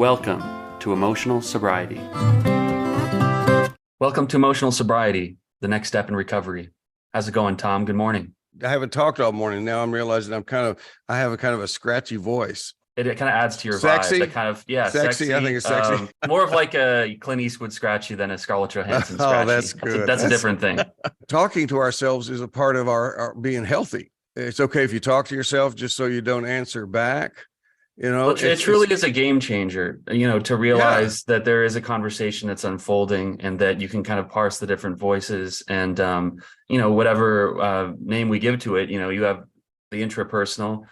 Welcome to Emotional Sobriety. Welcome to Emotional Sobriety, the next step in recovery. How's it going, Tom? Good morning. I haven't talked all morning. Now I'm realizing I have a kind of a scratchy voice. It kind of adds to your Sexy? vibe. That kind of, Sexy. I think it's sexy. More of like a Clint Eastwood scratchy than a Scarlett Johansson Oh, scratchy. that's good. That's a different thing. Talking to ourselves is a part of our being healthy. It's okay if you talk to yourself just so you don't answer back. You know, Well, it truly is a game changer, to realize that there is a conversation that's unfolding and that you can kind of parse the different voices and, whatever name we give to it, you have the intrapersonal.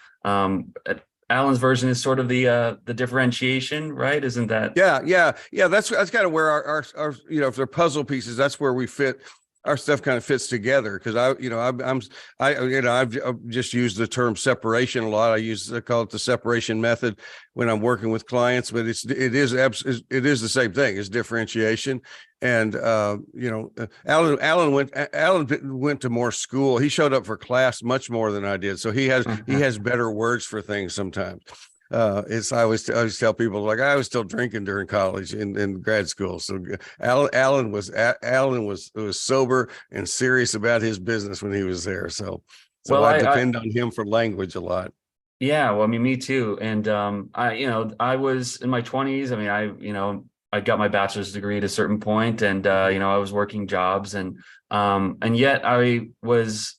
Allen's version is sort of the differentiation, right? Isn't that? Yeah. That's kind of where our if they're puzzle pieces, that's where we fit. Our stuff kind of fits together because I've just used the term separation a lot. I call it the separation method when I'm working with clients, but it is the same thing as differentiation. And Allen went to more school. He showed up for class much more than I did, so he has better words for things sometimes. I always tell people, like, I was still drinking during college and grad school. So Allen was sober and serious about his business when he was there. So I depend on him for language a lot. Yeah, well, I mean, me too. And I was in my 20s. I mean, I got my bachelor's degree at a certain point, and I was working jobs, and yet I was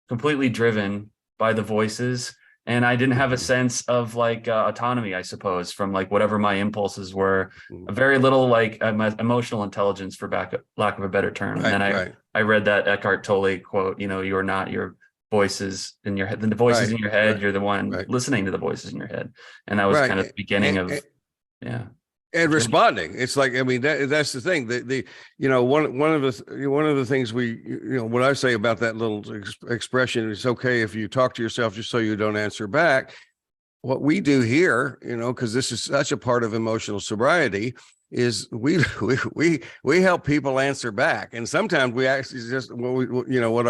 completely driven by the voices. And I didn't have a sense of like autonomy, I suppose, from like whatever my impulses were. Very little like emotional intelligence, for lack of a better term. Right, and I read that Eckhart Tolle quote. You're not your voices in your head. The voices in your head. You're the one listening to the voices in your head. And that was kind of the beginning of And responding. It's like, I mean, that's the thing. One of the things what I say about that little expression, it's okay if you talk to yourself just so you don't answer back. What we do here, because this is such a part of emotional sobriety, is we help people answer back. And sometimes we actually just what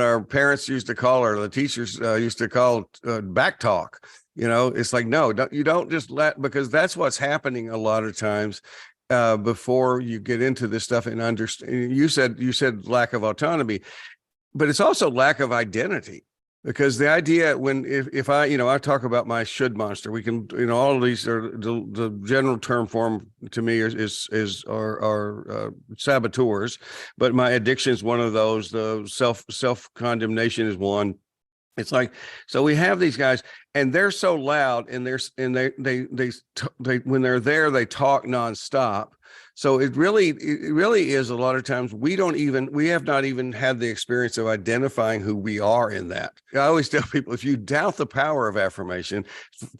our parents used to call, or the teachers used to call back talk. It's like, no, you don't just because that's what's happening a lot of times before you get into this stuff and understand. You said lack of autonomy, but it's also lack of identity, because the idea if I talk about my should monster, we can, all of these are the general term form to me is saboteurs, but my addiction is one of those. The self condemnation is one. It's like, so we have these guys and they're so loud, and they when they're there, they talk nonstop. So it really is a lot of times we have not even had the experience of identifying who we are in that. I always tell people, if you doubt the power of affirmation,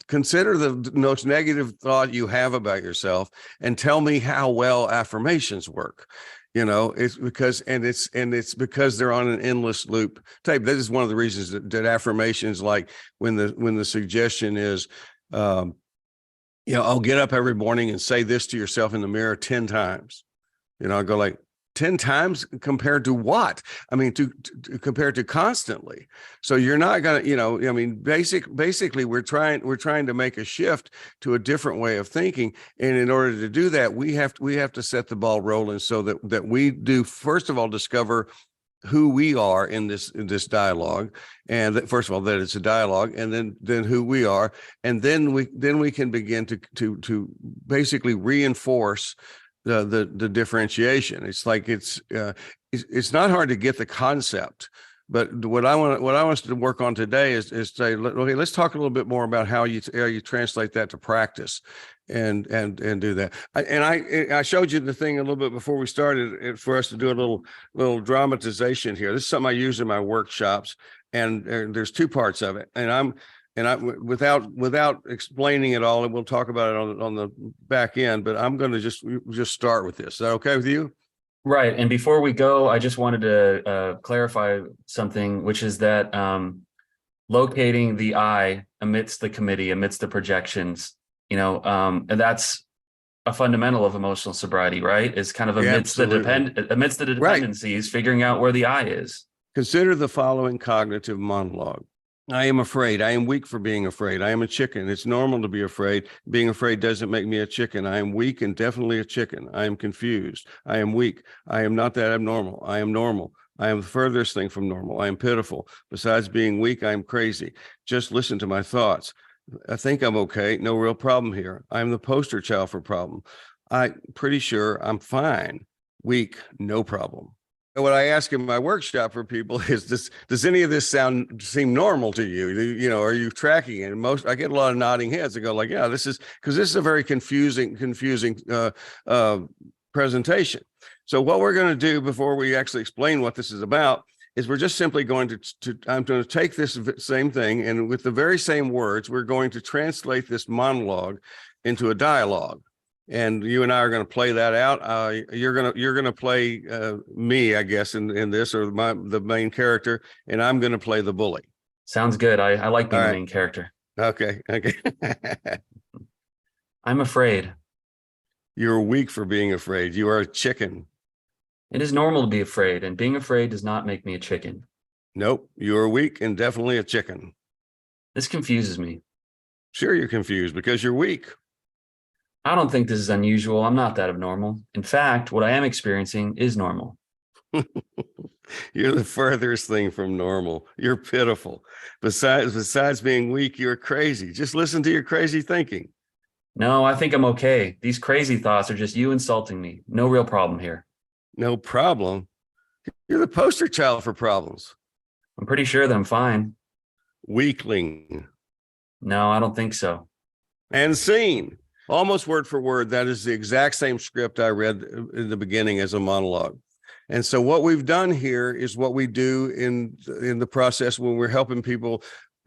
consider the most negative thought you have about yourself and tell me how well affirmations work. It's because they're on an endless loop type. That is one of the reasons that affirmations, like when the suggestion is, I'll get up every morning and say this to yourself in the mirror 10 times. I'll go like 10 times compared to what? I mean, compared to constantly. So you're not going to, basically we're trying to make a shift to a different way of thinking. And in order to do that, we have to set the ball rolling so that we do, first of all, discover who we are in this dialogue, and that, first of all, that it's a dialogue, and then who we are, and then we can begin to basically reinforce the differentiation. It's like it's not hard to get the concept, but what I want us to work on today is say, okay, let's talk a little bit more about how you translate that to practice and do that. I showed you the thing a little bit before we started for us to do a little dramatization here. This is something I use in my workshops, and there's two parts of it, without explaining it all, and we'll talk about it on the back end, but I'm going to just start with this. Is that okay with you? Right. And before we go, I just wanted to clarify something, which is that locating the I amidst the committee, amidst the projections, and that's a fundamental of emotional sobriety, right? Is kind of amidst the dependencies, figuring out where the I is. Consider the following cognitive monologue. I am afraid. I am weak for being afraid. I am a chicken. It's normal to be afraid. Being afraid doesn't make me a chicken. I am weak and definitely a chicken. I am confused. I am weak. I am not that abnormal. I am normal. I am the furthest thing from normal. I am pitiful. Besides being weak, I am crazy. Just listen to my thoughts. I think I'm okay. No real problem here. I'm the poster child for problem. I'm pretty sure I'm fine. Weak, no problem. What I ask in my workshop for people is this: does any of this seem normal to you? You know, are you tracking it? And most, I get a lot of nodding heads. I go like, yeah, this is, because this is a very confusing presentation. So what we're going to do before we actually explain what this is about is we're just simply going to I'm going to take this same thing, and with the very same words, we're going to translate this monologue into a dialogue. And you and I are going to play that out. You're going to play me, I guess, in this, or the main character, and I'm going to play the bully. Sounds good. I like being All the right. main character. Okay. I'm afraid. You're weak for being afraid. You are a chicken. It is normal to be afraid, and being afraid does not make me a chicken. Nope. You are weak and definitely a chicken. This confuses me. Sure, you're confused because you're weak. I don't think this is unusual. I'm not that abnormal. In fact, what I am experiencing is normal. You're the furthest thing from normal. You're pitiful. Besides being weak, you're crazy. Just listen to your crazy thinking. No, I think I'm okay. These crazy thoughts are just you insulting me. No real problem here. No problem. You're the poster child for problems. I'm pretty sure that I'm fine. Weakling. No, I don't think so. And scene. Almost word for word, that is the exact same script I read in the beginning as a monologue. And so what we've done here is what we do in the process when we're helping people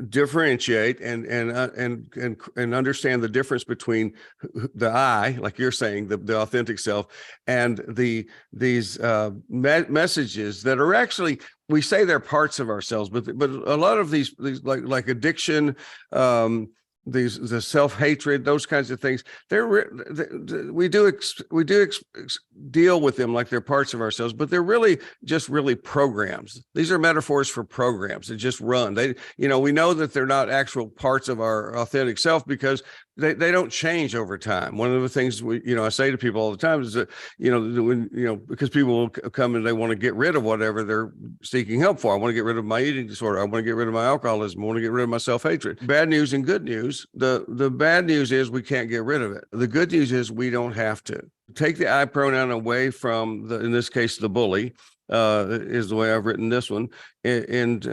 differentiate and understand the difference between the I, like you're saying, the authentic self, and these messages that are actually, we say they're parts of ourselves, but a lot of these like addiction, the self-hatred, those kinds of things, we deal with them like they're parts of ourselves, but they're really just programs. These are metaphors for programs that just run. We know that they're not actual parts of our authentic self because they don't change over time. One of the things I say to people all the time is that, because people will come and they want to get rid of whatever they're seeking help for. I want to get rid of my eating disorder. I want to get rid of my alcoholism. I want to get rid of my self-hatred. Bad news and good news. The bad news is we can't get rid of it. The good news is we don't have to. Take the I pronoun away from in this case, the bully, is the way I've written this one, and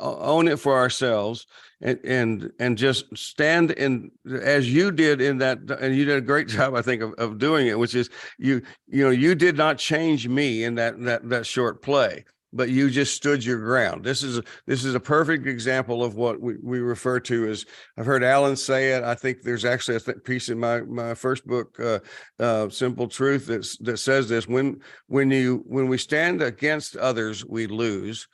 own it for ourselves, and just stand in as you did in that, and you did a great job, I think, of doing it, which is you did not change me in that short play, but you just stood your ground. This is a perfect example of what we refer to as, I've heard Allen say it. I think there's actually a piece in my first book, Simple Truth, that says this: when we stand against others, we lose.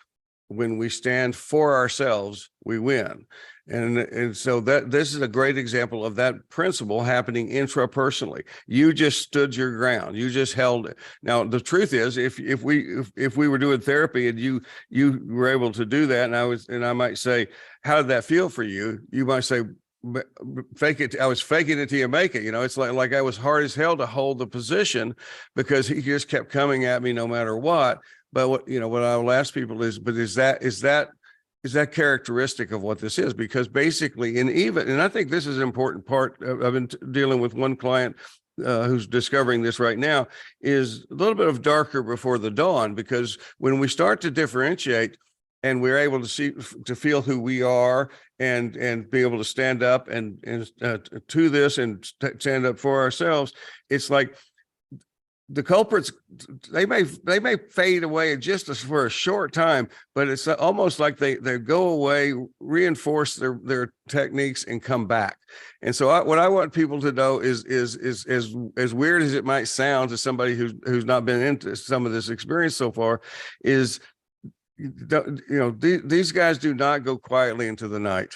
When we stand for ourselves, we win. And so that this is a great example of that principle happening intrapersonally. You just stood your ground. You just held it. Now, the truth is, if we were doing therapy and you were able to do that, and I might say, how did that feel for you? You might say, fake it. I was faking it till you make it. It's like I was hard as hell to hold the position because he just kept coming at me no matter what. But what I will ask people is, but is that characteristic of what this is? Because basically, and I think this is an important part. I've been dealing with one client who's discovering this right now, is a little bit of darker before the dawn, because when we start to differentiate and we're able to feel who we are and be able to stand up and to this and stand up for ourselves, it's like the culprits, they may fade away just for a short time, but it's almost like they go away, reinforce their techniques, and come back. And so what I want people to know is as weird as it might sound to somebody who's not been into some of this experience so far, is these guys do not go quietly into the night.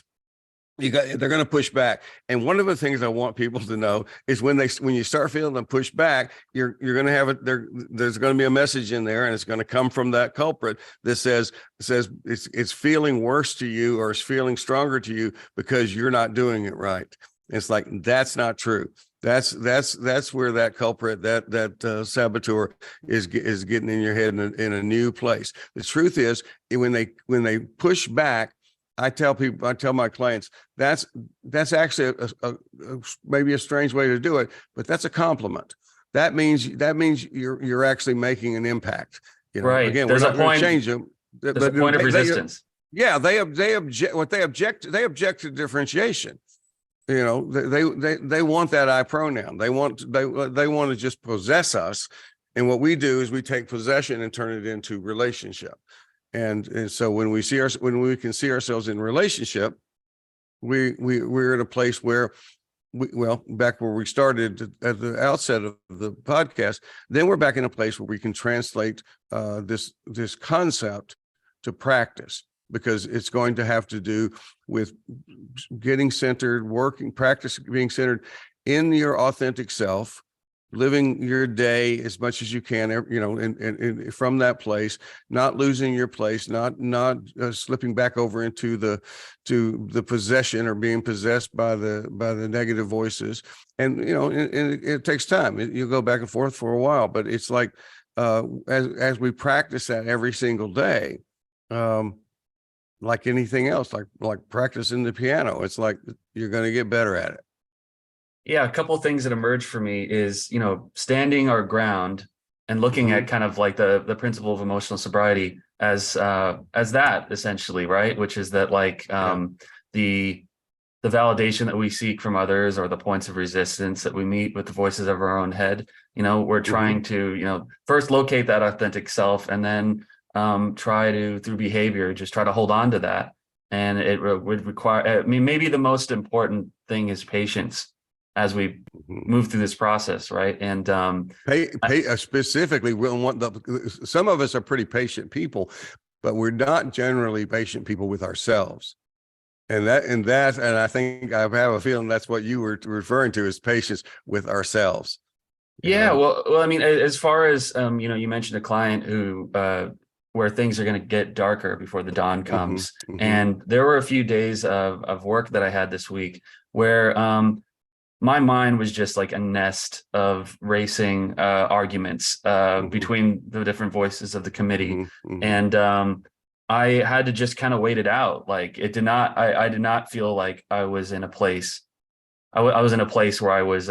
they're going to push back. And one of the things I want people to know is when you start feeling them push back, you're going to have it there. There's going to be a message in there, and it's going to come from that culprit that says it's feeling worse to you, or it's feeling stronger to you because you're not doing it right. It's like, that's not true. That's where that culprit, that saboteur is getting in your head in a new place. The truth is, when they push back, I tell my clients, that's actually maybe a strange way to do it, but that's a compliment. That means you're actually making an impact. Right. Again, There's we're a not going to point. change them. There's a point of resistance. Yeah, they object. What they object to differentiation. They want that I pronoun. They want to just possess us, and what we do is we take possession and turn it into relationship. And so when we can see ourselves in relationship, we're at a place where back where we started at the outset of the podcast, then we're back in a place where we can translate this concept to practice, because it's going to have to do with getting centered, practice being centered in your authentic self, living your day as much as you can, and from that place, not losing your place, not slipping back over into the possession or being possessed by the negative voices. And it takes time. You go back and forth for a while, but it's like as we practice that every single day, like anything else, like practicing the piano, it's like you're going to get better at it. Yeah, a couple of things that emerged for me is, standing our ground and looking at kind of like the principle of emotional sobriety as that essentially, right? Which is that the validation that we seek from others, or the points of resistance that we meet with the voices of our own head. We're trying to, first locate that authentic self, and then try to, through behavior, just try to hold on to that. And it would require, maybe the most important thing is patience as we move through this process, right? And specifically, we want some of us are pretty patient people, but we're not generally patient people with ourselves. And I think I have a feeling that's what you were referring to, as patience with ourselves. Yeah, well, I mean, as far as you mentioned a client who where things are going to get darker before the dawn comes, and there were a few days of work that I had this week where my mind was just like a nest of racing arguments between the different voices of the committee. And I had to just kind of wait it out. Like, I did not feel like I was in a place. I was in a place where I was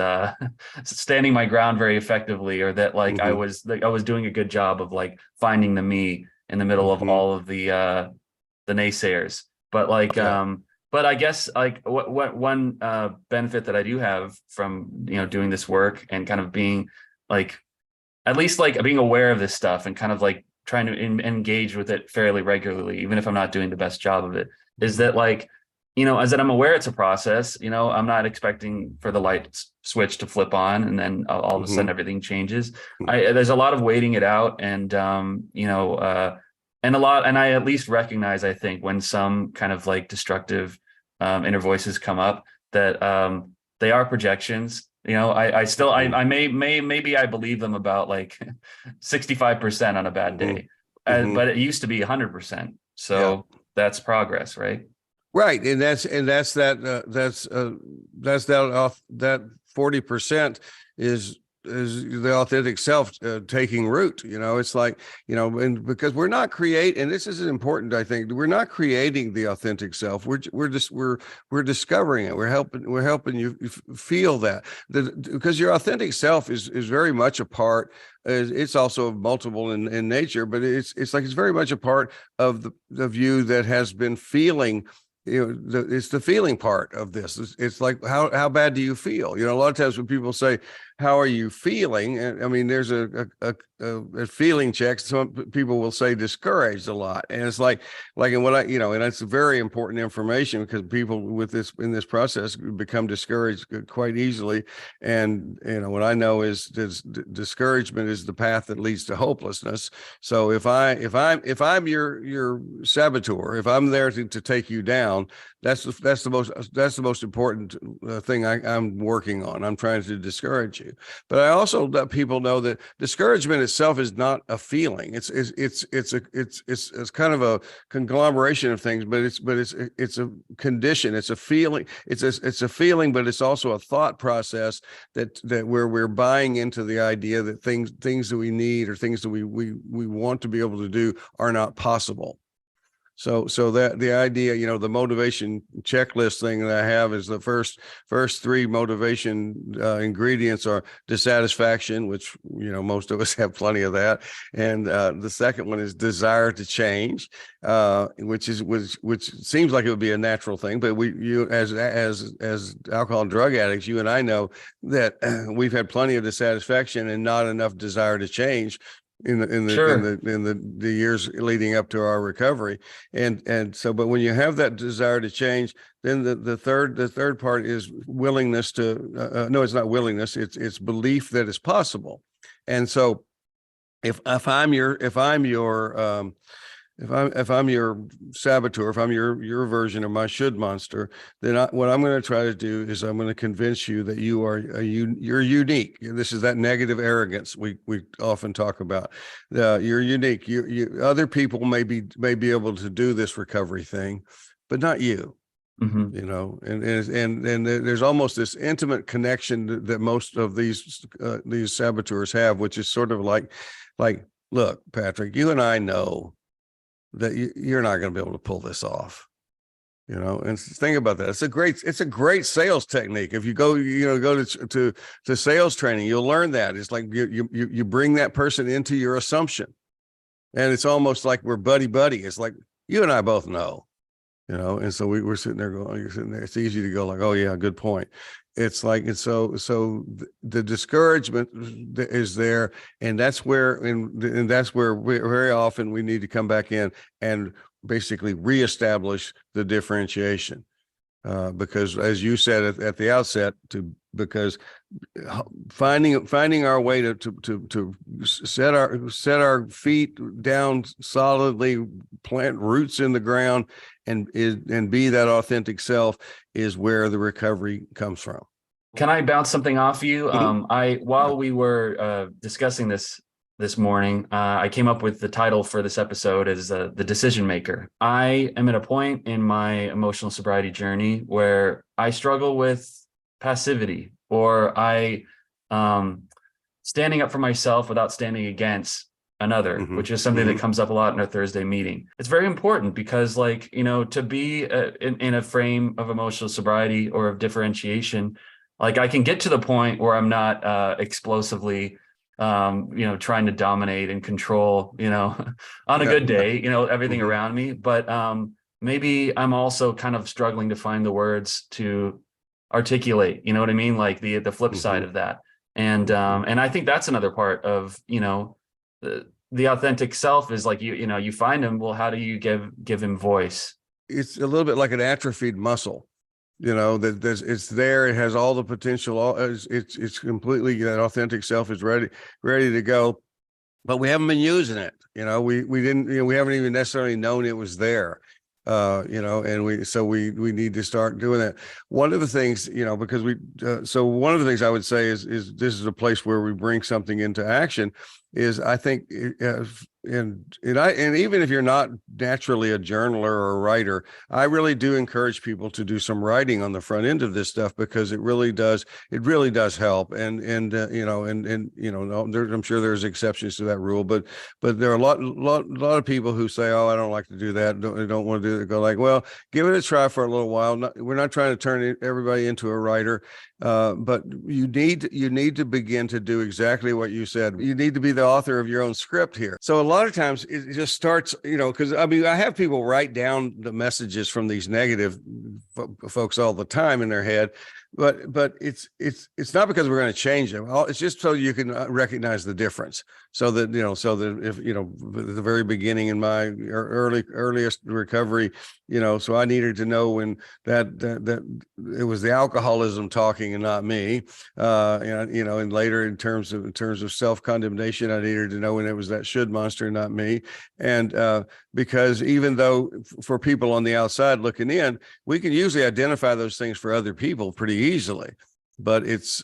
standing my ground very effectively, or that I was doing a good job of finding the me in the middle of all of the naysayers. But but I guess what one benefit that I do have from doing this work and kind of being at least being aware of this stuff and kind of trying to engage with it fairly regularly, even if I'm not doing the best job of it, is that as that I'm aware it's a process. I'm not expecting for the light switch to flip on and then all of a sudden everything changes. There's a lot of waiting it out, and and I at least recognize, I think, when some kind of destructive inner voices come up, that they are projections. Maybe I believe them about 65% on a bad day, but it used to be 100%. So that's progress, right? Right, and that's that 40% is the authentic self taking root. It's and because we're not and this is important, I think, we're not creating the authentic self. We're discovering it. We're helping you feel that because your authentic self is very much a part. It's also multiple in nature, but it's very much a part of the you that has been feeling. It's the feeling part of this. It's like, how bad do you feel? A lot of times when people say, how are you feeling? And I mean, there's a feeling check. Some people will say discouraged a lot. And it's and what and that's very important information, because people in this process become discouraged quite easily. And, what I know is discouragement is the path that leads to hopelessness. So if I'm your saboteur, if I'm there to take you down, that's the most important thing I'm working on. I'm trying to discourage you, but I also let people know that discouragement itself is not a feeling. It's kind of a conglomeration of things, but it's a condition. It's a feeling. It's a feeling, but it's also a thought process that where we're buying into the idea that things that we need or things that we want to be able to do are not possible. So that the idea, the motivation checklist thing that I have is the first three motivation ingredients are dissatisfaction, which, most of us have plenty of that. And the second one is desire to change, which seems like it would be a natural thing. But as alcohol and drug addicts, you and I know that we've had plenty of dissatisfaction and not enough desire to change in the years leading up to our recovery. And so, but when you have that desire to change, then the third part is willingness to, no, it's not willingness. It's belief that it's possible. And so if I'm your saboteur, if I'm your version of my should monster, then what I'm going to try to do is I'm going to convince you that you're unique. This is that negative arrogance we often talk about. You're unique. Other people may be able to do this recovery thing, but not you. Mm-hmm. And there's almost this intimate connection that most of these saboteurs have, which is sort of like, look, Patrick, you and I know that you're not going to be able to pull this off, and think about that. It's a great sales technique. If you go to sales training, you'll learn that. It's like you bring that person into your assumption, and it's almost like we're buddy. It's like you and I both know, and so we're sitting there going, you're sitting there. It's easy to go like, oh yeah, good point. It's like, it's so the discouragement is there, and that's where very often we need to come back in and basically reestablish the differentiation, because as you said at the outset, because finding our way to set our feet down solidly, plant roots in the ground, and be that authentic self is where the recovery comes from. Can I bounce something off you? Mm-hmm. While we were discussing this morning, I came up with the title for this episode as the decision maker. I am at a point in my emotional sobriety journey where I struggle with passivity, or I standing up for myself without standing against another, Mm-hmm. which is something that comes up a lot in our Thursday meeting. It's very important because, to be in a frame of emotional sobriety or of differentiation, like I can get to the point where I'm not explosively, trying to dominate and control, on a good day, everything Mm-hmm. around me. But maybe I'm also kind of struggling to find the words to articulate, you know what I mean? Like the flip Mm-hmm. side of that. And I think that's another part of, the authentic self is like, you find him. Well, how do you give him voice? It's a little bit like an atrophied muscle, that it's there. It has all the potential. It's completely, that authentic self is ready to go, but we haven't been using it. We didn't, we haven't even necessarily known it was there. And we need to start doing that. One of the things, because one of the things I would say is this is a place where we bring something into action, is I think, and even if you're not naturally a journaler or a writer, I really do encourage people to do some writing on the front end of this stuff, because it really does help. And I'm sure there's exceptions to that rule, but there are a lot of people who say, oh, I don't like to do that. I don't want to do that. Go like, well, give it a try for a little while. We're not trying to turn everybody into a writer. But you need to begin to do exactly what you said. You need to be the author of your own script here. So a lot of times it just starts, because I have people write down the messages from these negative folks all the time in their head. but it's not because we're going to change them. It's just so you can recognize the difference. So that, so that if, at the very beginning in my earliest recovery, so I needed to know when that it was the alcoholism talking and not me. And later in terms of self-condemnation, I needed to know when it was that should monster and not me. And because even though for people on the outside looking in, we can usually identify those things for other people pretty easily, but it's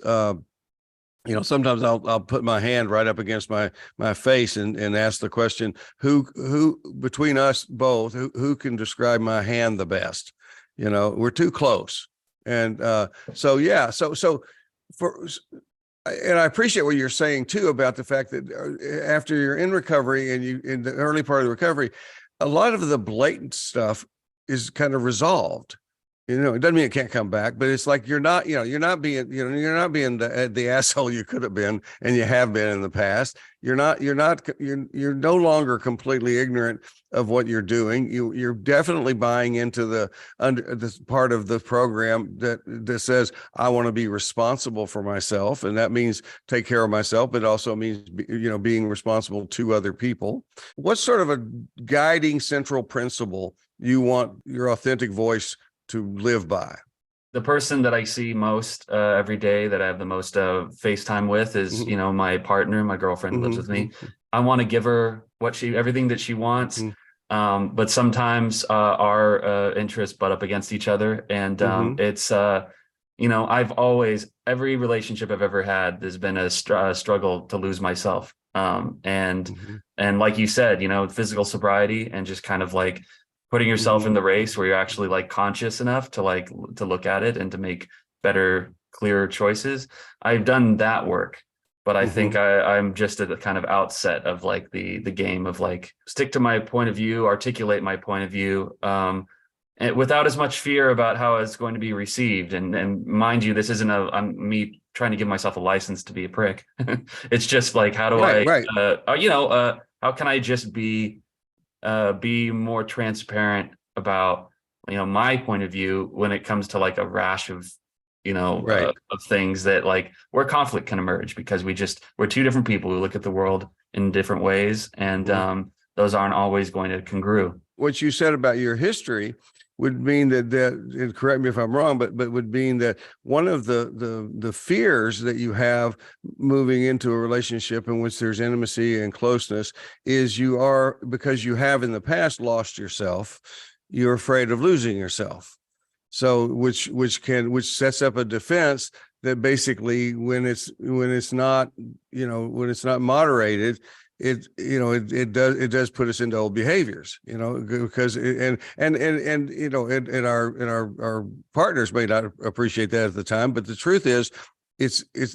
sometimes I'll put my hand right up against my face and ask the question, who between us both, who can describe my hand the best? We're too close. And so yeah, so for, and I appreciate what you're saying too about the fact that after you're in recovery and you in the early part of the recovery, a lot of the blatant stuff is kind of resolved. It doesn't mean it can't come back, but it's like you're not being the asshole you could have been and you have been in the past. You're no longer completely ignorant of what you're doing. You're definitely buying into this part of the program that says I want to be responsible for myself, and that means take care of myself, but also means being responsible to other people. What sort of a guiding central principle you want your authentic voice to live by? The person that I see most every day, that I have the most FaceTime with, is my partner, my girlfriend who lives with me. I want to give her everything that she wants, but sometimes our interests butt up against each other, and it's every relationship I've ever had, there's been a struggle to lose myself, and like you said, physical sobriety and just kind of like putting yourself in the race where you're actually like conscious enough to look at it and to make better, clearer choices. I've done that work, but I think I'm just at the kind of outset of like the game of like stick to my point of view, articulate my point of view, and without as much fear about how it's going to be received. And mind you, this isn't me trying to give myself a license to be a prick. It's just like, how do how can I just be more transparent about my point of view when it comes to like a rash of of things that like where conflict can emerge, because we're two different people who look at the world in different ways, and those aren't always going to congru. What you said about your history would mean that and correct me if I'm wrong, but would mean that one of the fears that you have moving into a relationship in which there's intimacy and closeness is because you have in the past lost yourself, you're afraid of losing yourself. So which sets up a defense that basically when it's not moderated, it does put us into old behaviors, because and our partners may not appreciate that at the time, but the truth is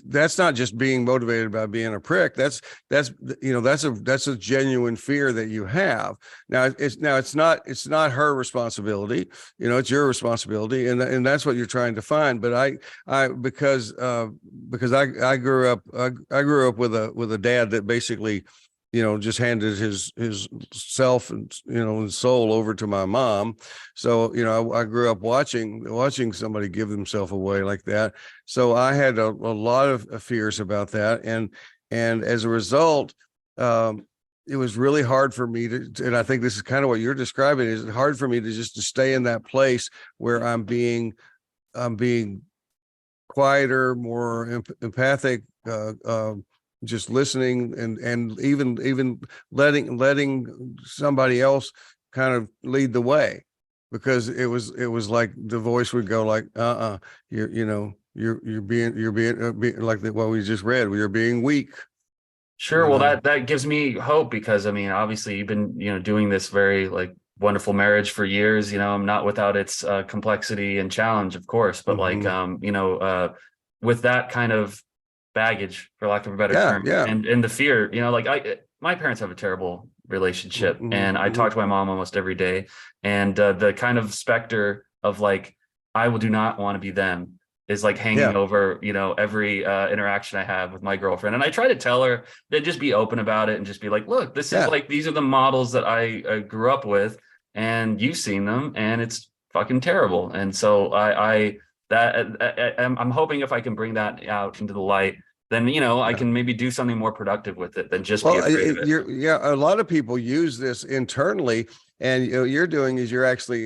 that's not just being motivated by being a prick. That's a genuine fear that you have. Now it's not her responsibility. It's your responsibility, and that's what you're trying to find. But because I grew up with a dad that basically just handed his self and his soul over to my mom. So I grew up watching somebody give themselves away like that. So I had a lot of fears about that, and as a result, it was really hard for me to. And I think this is kind of what you're describing. Is hard for me to stay in that place where I'm being quieter, more empathic. Just listening and even letting somebody else kind of lead the way, because it was like the voice would go like, you're being like what we just read, you're being weak. Sure. Well, that gives me hope, because I mean, obviously you've been, doing this very like wonderful marriage for years, not without its complexity and challenge, of course, but like, with that kind of baggage, for lack of a better term, and the fear, my parents have a terrible relationship, and I talk to my mom almost every day, and the kind of specter of like, I do not want to be them is like hanging over, every interaction I have with my girlfriend. And I try to tell her that, just be open about it and just be like, look, this is like, these are the models that I grew up with, and you've seen them, and it's fucking terrible. And so I I'm hoping if I can bring that out into the light, then, I can maybe do something more productive with it than just be Well, afraid of it. yeah, a lot of people use this internally, and you're doing is you're actually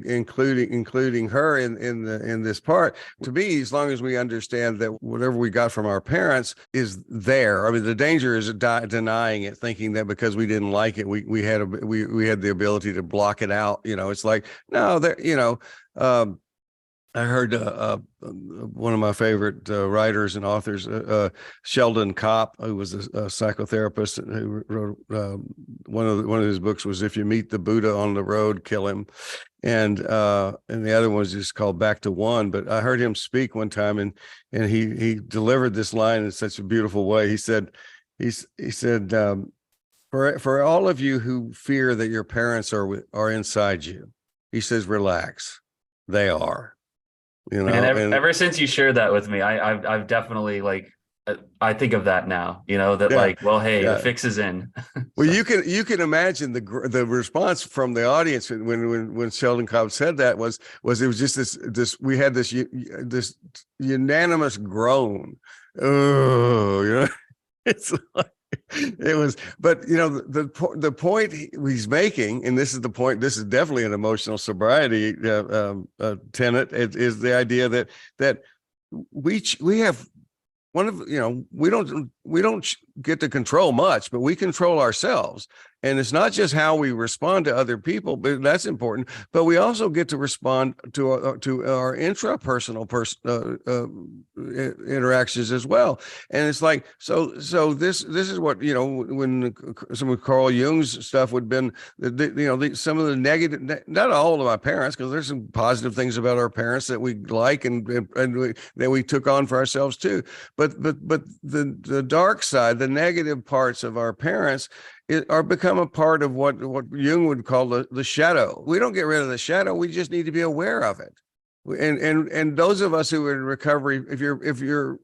including her in this part. To me, as long as we understand that whatever we got from our parents is there, I mean, the danger is denying it, thinking that because we didn't like it, we had the ability to block it out. It's like no, there, I heard one of my favorite writers and authors, Sheldon Kopp, who was a psychotherapist, who wrote one of his books was "If You Meet the Buddha on the Road, Kill Him," and the other one was just called "Back to One." But I heard him speak one time, and he delivered this line in such a beautiful way. He said, for all of you who fear that your parents are inside you, he says, relax, they are. And ever since you shared that with me, I've definitely like, I think of that now, that yeah, like, well, hey, the yeah. fix is in. Well, So, you can imagine the response from the audience when Sheldon Cobb said that was it was just this we had this unanimous groan. Oh, it's like it was, but the point he's making, and this is the point. This is definitely an emotional sobriety tenet. It is the idea that we have one of we don't get to control much, but we control ourselves. And it's not just how we respond to other people, but that's important. But we also get to respond to our intrapersonal interactions as well. And it's like so this is what when some of Carl Jung's stuff would have been some of the negative, not all of my parents, because there's some positive things about our parents that we like and that we took on for ourselves too. But the dark side, the negative parts of our parents are become a part of what Jung would call the shadow. We don't get rid of the shadow. We just need to be aware of it. And those of us who are in recovery, if you're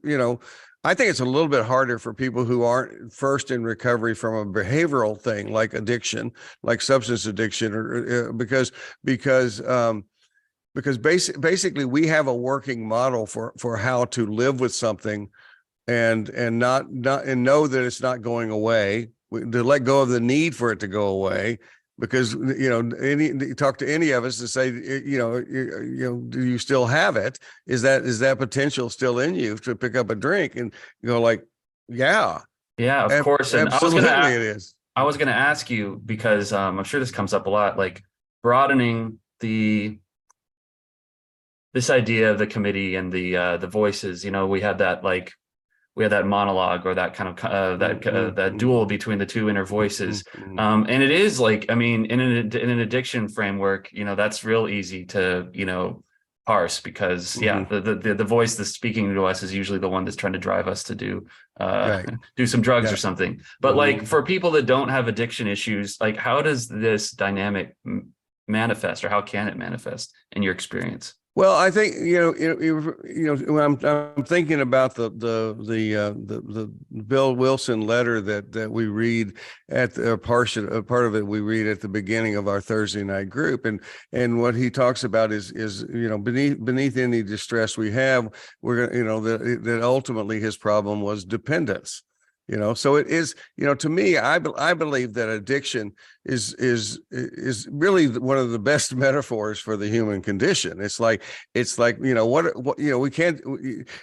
I think it's a little bit harder for people who aren't first in recovery from a behavioral thing like addiction, like substance addiction, or because basically we have a working model for how to live with something and not and know that it's not going away, to let go of the need for it to go away, because talk to any of us to say do you still have it? Is that potential still in you to pick up a drink? And like, yeah, yeah, of course. And absolutely it is. I was gonna ask you because I'm sure this comes up a lot, like broadening this idea of the committee and the voices. We had that monologue or that kind of that duel between the two inner voices. And it is like, I mean, in an addiction framework, that's real easy to parse, because the voice that's speaking to us is usually the one that's trying to drive us to do Right. do some drugs or something. But like for people that don't have addiction issues, like how does this dynamic manifest, or how can it manifest in your experience? Well, I think when I'm thinking about the Bill Wilson letter that we read at the part of it we read at the beginning of our Thursday night group, and what he talks about is beneath any distress we have, we're that ultimately his problem was dependence. So it is, to me, I believe that addiction is really one of the best metaphors for the human condition. It's like we can't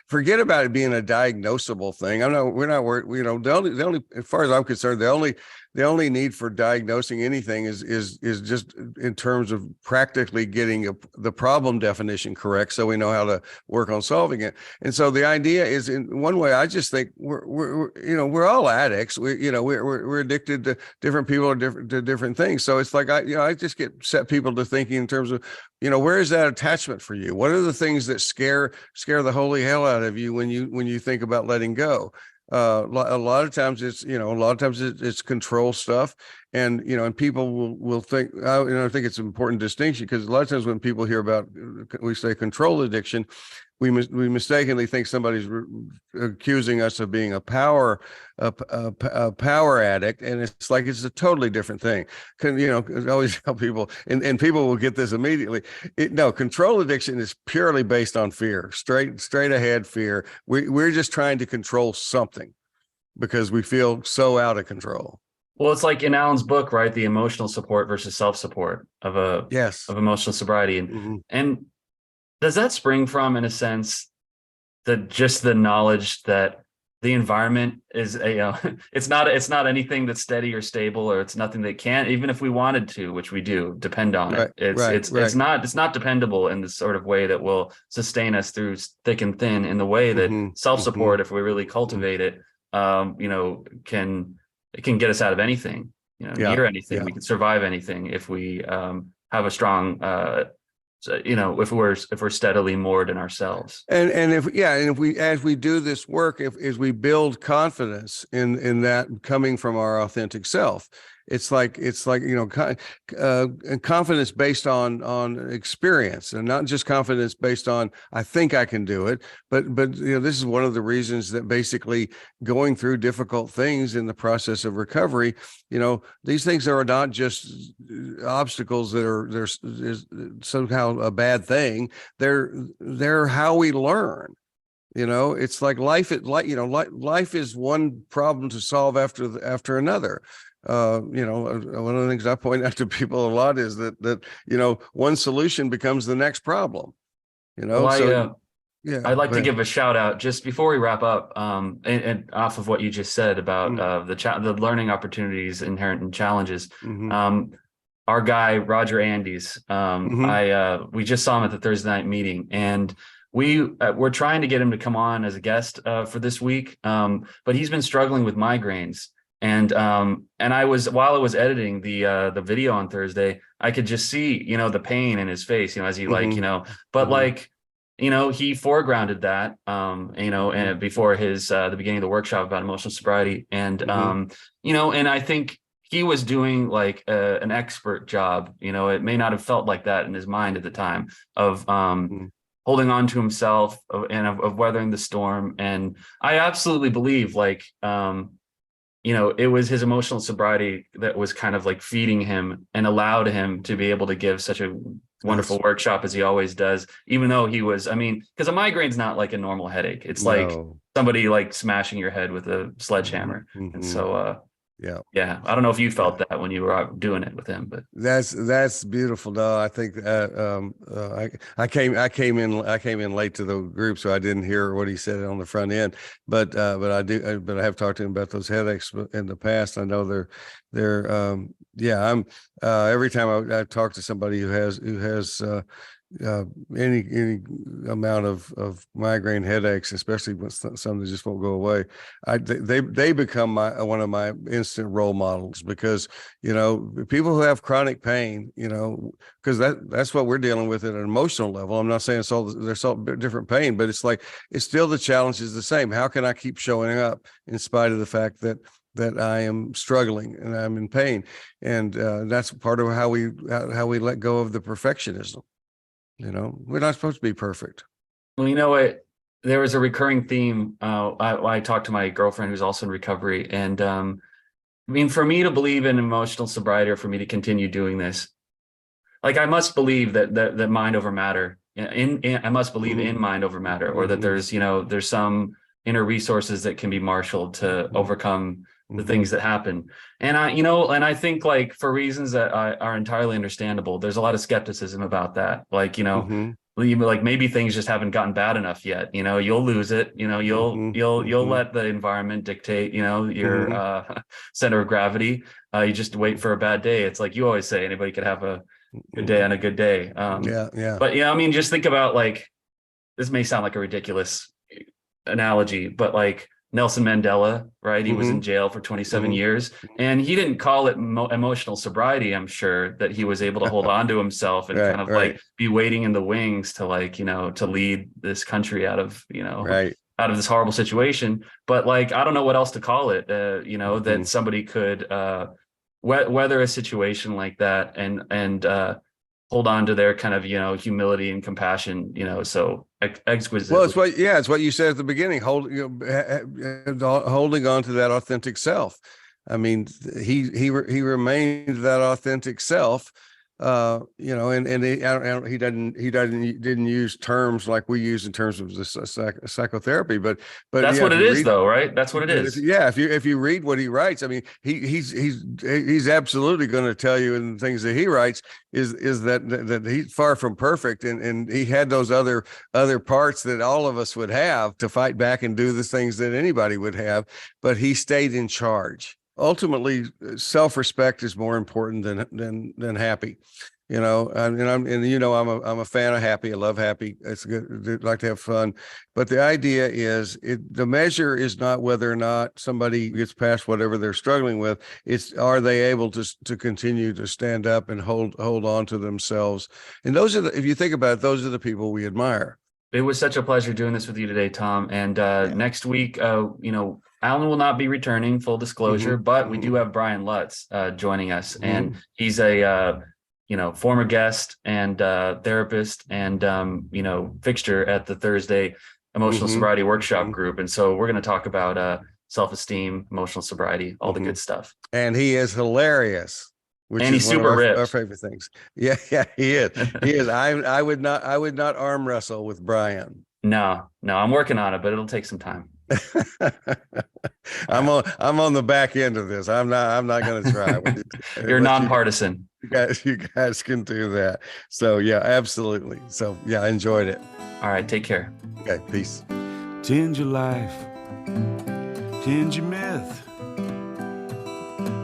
forget about it being a diagnosable thing. We're not worried. The only, as far as I'm concerned, the only need for diagnosing anything is just in terms of practically getting the problem definition correct, so we know how to work on solving it. And so the idea is, in one way, I just think we're all addicts. We're addicted to different people or different things. So it's like I just set people to thinking in terms of where is that attachment for you? What are the things that scare the holy hell out of you when you think about letting go? A lot of times it's control stuff, and people will think, I think it's an important distinction, because a lot of times when people hear about, we say, control addiction, we mistakenly think somebody's accusing us of being a power addict, and it's like it's a totally different thing. I always tell people, and people will get this immediately. No, control addiction is purely based on fear, straight ahead fear. We're just trying to control something because we feel so out of control. Well, it's like in Allen's book, right? The emotional support versus self-support Yes. of emotional sobriety. Mm-hmm. And does that spring from, in a sense, just the knowledge that the environment is it's not anything that's steady or stable, or it's nothing that can't, even if we wanted to, which we do, depend on it. It's not dependable in the sort of way that will sustain us through thick and thin, in the way that Mm-hmm. self-support, Mm-hmm. if we really cultivate it, it can get us out of anything, Yeah. near anything. Yeah. We can survive anything if we have a strong if we're steadily moored in ourselves. And if we, as we do this work, if as we build confidence in that coming from our authentic self, it's like confidence based on experience, and not just confidence based on I think I can do it, but this is one of the reasons that basically going through difficult things in the process of recovery, these things are not just obstacles that are somehow a bad thing. They're how we learn. It's like life. Life is one problem to solve after another. One of the things I point out to people a lot is that one solution becomes the next problem. Well, So yeah, I'd like go to ahead. give a shout out just before we wrap up, and off of what you just said about the learning opportunities inherent in challenges. Mm-hmm. Our guy Roger Andes, Mm-hmm. we just saw him at the Thursday night meeting, and we're trying to get him to come on as a guest for this week, but he's been struggling with migraines. And while I was editing the video on Thursday, I could just see, the pain in his face, as he but he foregrounded that, and before the beginning of the workshop about emotional sobriety. And, and I think he was doing like an expert job. It may not have felt like that in his mind at the time of, holding on to himself and of weathering the storm. And I absolutely believe it was his emotional sobriety that was kind of like feeding him and allowed him to be able to give such a wonderful workshop as he always does, even though because a migraine's not like a normal headache. It's like somebody like smashing your head with a sledgehammer. And so, yeah, I don't know if you felt that when you were out doing it with him, but that's beautiful. No, I think I came in late to the group, so I didn't hear what he said on the front end. But I have talked to him about those headaches in the past. I know I'm every time I talk to somebody who has any amount of migraine headaches, especially when some that just won't go away, they become one of my instant role models, because people who have chronic pain, because that's what we're dealing with at an emotional level. I'm not saying there's all different pain, but it's like it's still, the challenge is the same. How can I keep showing up in spite of the fact that I am struggling and I'm in pain? And that's part of how we let go of the perfectionism. We're not supposed to be perfect. Well, you know what? There was a recurring theme. I talked to my girlfriend who's also in recovery. And for me to believe in emotional sobriety, or for me to continue doing this, like I must believe that mind over matter. I must believe in mind over matter, or that there's some inner resources that can be marshaled to overcome the things that happen. And I think, like, for reasons that are entirely understandable, there's a lot of skepticism about that. Like, like maybe things just haven't gotten bad enough yet. You'll lose it. You'll let the environment dictate, your center of gravity. You just wait for a bad day. It's like you always say, anybody could have a good day on a good day. Yeah. But just think about, like, this may sound like a ridiculous analogy, but like Nelson Mandela, right? He was in jail for 27 years, and he didn't call it emotional sobriety. I'm sure that he was able to hold on to himself and kind of like be waiting in the wings to, like, to lead this country out of, out of this horrible situation. But, like, I don't know what else to call it, that somebody could weather a situation like that and hold on to their kind of, humility and compassion, so exquisite. Well, it's what you said at the beginning, holding on to that authentic self. I mean, he remained that authentic self, and he didn't use terms like we use in terms of the psychotherapy, but that's yeah, what it is, though, right? That's what it is. If you read what he writes, I mean, he's absolutely going to tell you in the things that he writes is that he's far from perfect, and he had those other parts that all of us would have to fight back and do the things that anybody would have, but he stayed in charge. Ultimately, self-respect is more important than happy, and I'm a fan of happy. I love happy. It's good. I like to have fun, but the idea is the measure is not whether or not somebody gets past whatever they're struggling with. It's, are they able to continue to stand up and hold on to themselves? And those are if you think about it, those are the people we admire. It was such a pleasure doing this with you today, Tom. And next week, Allen will not be returning, full disclosure, but we do have Brian Lutz joining us, and he's a former guest and therapist and fixture at the Thursday Emotional Sobriety Workshop group. And so we're going to talk about self-esteem, emotional sobriety, all the good stuff. And he is hilarious. And he's super ripped. Our favorite things. Yeah, he is. He is. I would not arm wrestle with Brian. No, I'm working on it, but it'll take some time. I'm on the back end of this. I'm not going to try. You're nonpartisan. You guys can do that. So yeah, absolutely. So yeah, I enjoyed it. All right, take care. Okay, peace. Tend your life, tend your myth.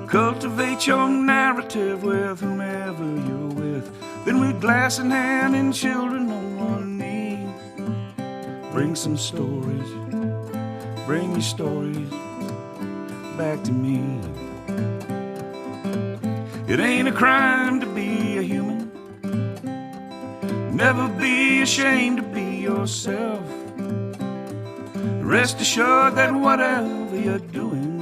Cultivate your narrative with whomever you're with. Then with glass in hand and children on one knee, bring some stories, bring your stories back to me. It ain't a crime to be a human. Never be ashamed to be yourself. Rest assured that whatever you're doing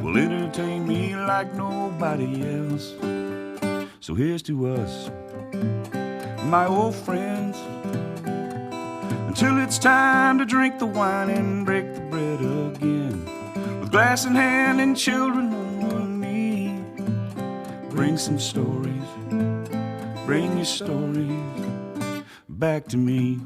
will entertain me like nobody else. So here's to us, my old friends, until it's time to drink the wine and break the bread again. With glass in hand and children on one knee, bring some stories, bring your stories back to me.